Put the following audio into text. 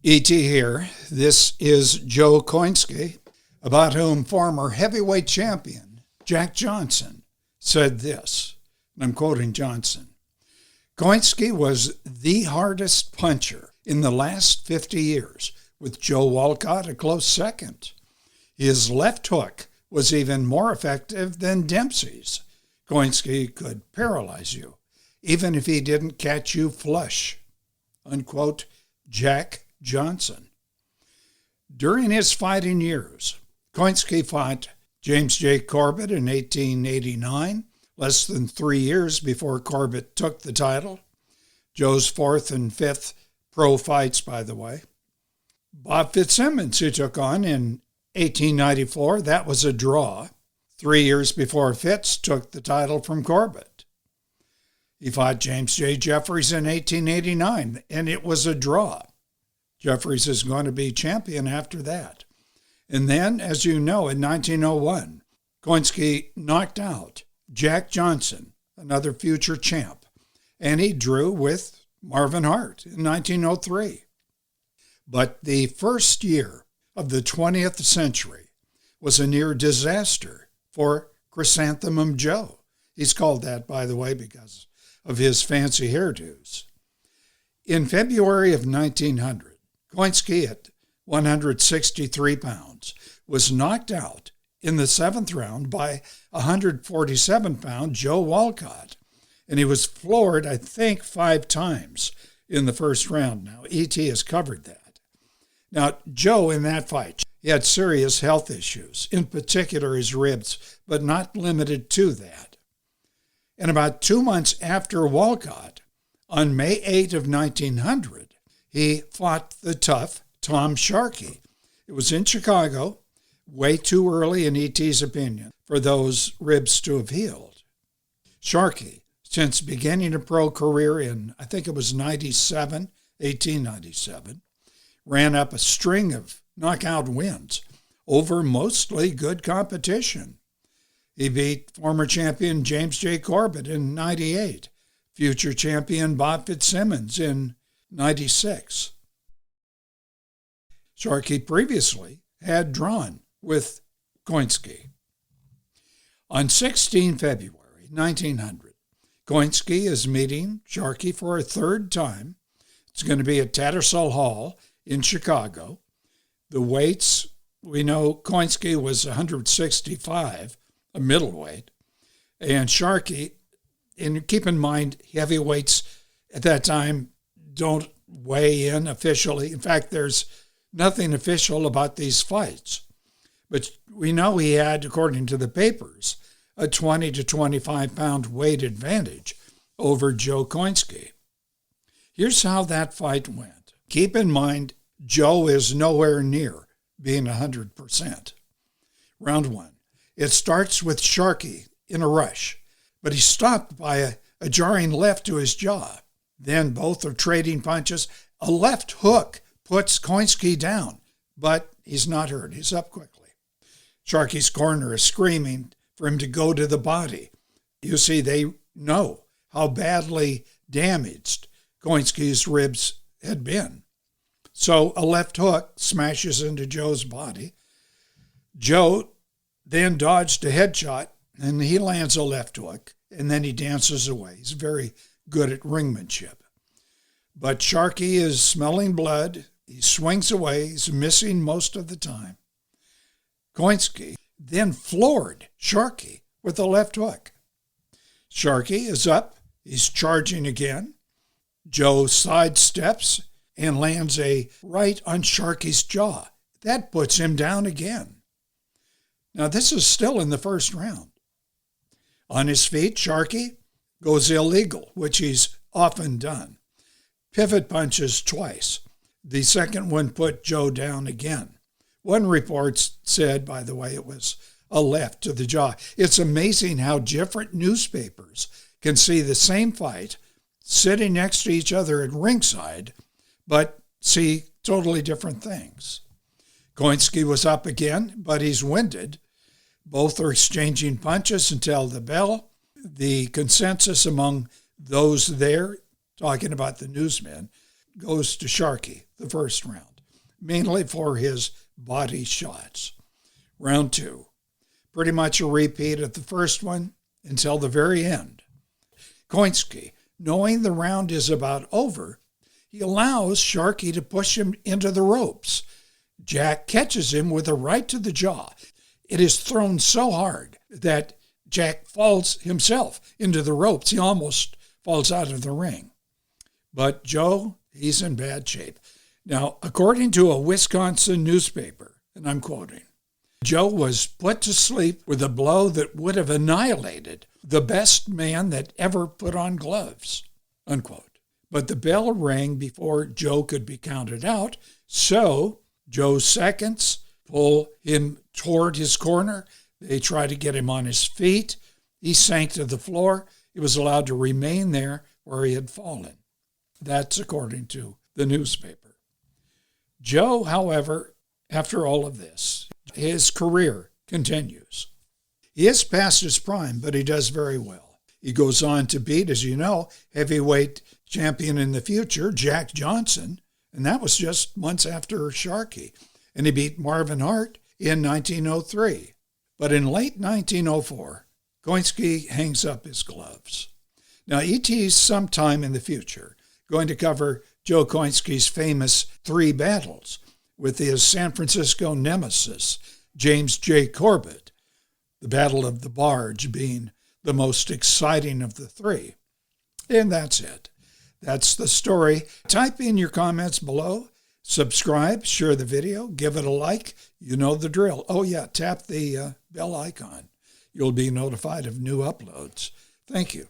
E.T. here. This is Joe Choynski, about whom former heavyweight champion Jack Johnson said this, and I'm quoting Johnson. Choynski was the hardest puncher in the last 50 years, with Joe Walcott a close second. His left hook was even more effective than Dempsey's. Choynski could paralyze you, even if he didn't catch you flush. Unquote, Jack Johnson. During his fighting years, Choynski fought James J. Corbett in 1889, less than 3 years before Corbett took the title. Joe's fourth and fifth pro fights, by the way. Bob Fitzsimmons, he took on in 1894. That was a draw. 3 years before Fitz took the title from Corbett. He fought James J. Jeffries in 1889, and it was a draw. Jeffries is going to be champion after that. And then, as you know, in 1901, Choynski knocked out Jack Johnson, another future champ, and he drew with Marvin Hart in 1903. But the first year of the 20th century was a near disaster for Chrysanthemum Joe. He's called that, by the way, because of his fancy hairdos. In February of 1900, Choynski, at 163 pounds, was knocked out in the seventh round by 147-pound Joe Walcott, and he was floored, I think, 5 times in the first round. Now, E.T. has covered that. Now, Joe, in that fight, he had serious health issues, in particular his ribs, but not limited to that. And about 2 months after Walcott, on May 8 of 1900, he fought the tough Tom Sharkey. It was in Chicago, way too early in E.T.'s opinion for those ribs to have healed. Sharkey, since beginning a pro career in, I think it was 1897, ran up a string of knockout wins over mostly good competition. He beat former champion James J. Corbett in 98, future champion Bob Fitzsimmons in 96. Sharkey previously had drawn with Choynski. On 16 February 1900, Choynski is meeting Sharkey for a third time. It's going to be at Tattersall Hall in Chicago. The weights, we know Choynski was 165, a middleweight, and Sharkey, and keep in mind, heavyweights at that time don't weigh in officially. In fact, there's nothing official about these fights. But we know he had, according to the papers, a 20 to 25-pound weight advantage over Joe Choynski. Here's how that fight went. Keep in mind, Joe is nowhere near being 100%. Round 1. It starts with Sharkey in a rush, but he's stopped by a jarring left to his jaw. Then both are trading punches. A left hook puts Choynski down, but he's not hurt. He's up quickly. Sharkey's corner is screaming for him to go to the body. You see, they know how badly damaged Choynski's ribs had been. So a left hook smashes into Joe's body. Joe then dodged a headshot, and he lands a left hook, and then he dances away. He's very good at ringmanship. But Sharkey is smelling blood. He swings away. He's missing most of the time. Choynski then floored Sharkey with a left hook. Sharkey is up. He's charging again. Joe sidesteps and lands a right on Sharkey's jaw. That puts him down again. Now, this is still in the first round. On his feet, Sharkey goes illegal, which he's often done. Pivot punches twice. The second one put Joe down again. One report said, by the way, it was a left to the jaw. It's amazing how different newspapers can see the same fight sitting next to each other at ringside, but see totally different things. Choynski was up again, but he's winded. Both are exchanging punches until the bell. The consensus among those there, talking about the newsmen, goes to Sharkey the first round. mainly for his body shots. Round 2. Pretty much a repeat of the first one until the very end. Choynski, knowing the round is about over, he allows Sharkey to push him into the ropes. Jack catches him with a right to the jaw. It is thrown so hard that Jack falls himself into the ropes. He almost falls out of the ring. But Joe, he's in bad shape. Now, according to a Wisconsin newspaper, and I'm quoting, Joe was put to sleep with a blow that would have annihilated the best man that ever put on gloves, unquote. But the bell rang before Joe could be counted out, so Joe's seconds pull him toward his corner. They try to get him on his feet. He sank to the floor. He was allowed to remain there where he had fallen. That's according to the newspaper. Joe, however, after all of this, his career continues. He is past his prime, but he does very well. He goes on to beat, as you know, heavyweight champion in the future, Jack Johnson, and that was just months after Sharkey. And he beat Marvin Hart in 1903. But in late 1904, Choynski hangs up his gloves. Now, E.T.'s sometime in the future going to cover Joe Choynski's famous 3 battles with his San Francisco nemesis, James J. Corbett, the Battle of the Barge being the most exciting of the 3. And that's it. That's the story. Type in your comments below. Subscribe, share the video, give it a like. You know the drill. Oh, yeah, tap the bell icon. You'll be notified of new uploads. Thank you.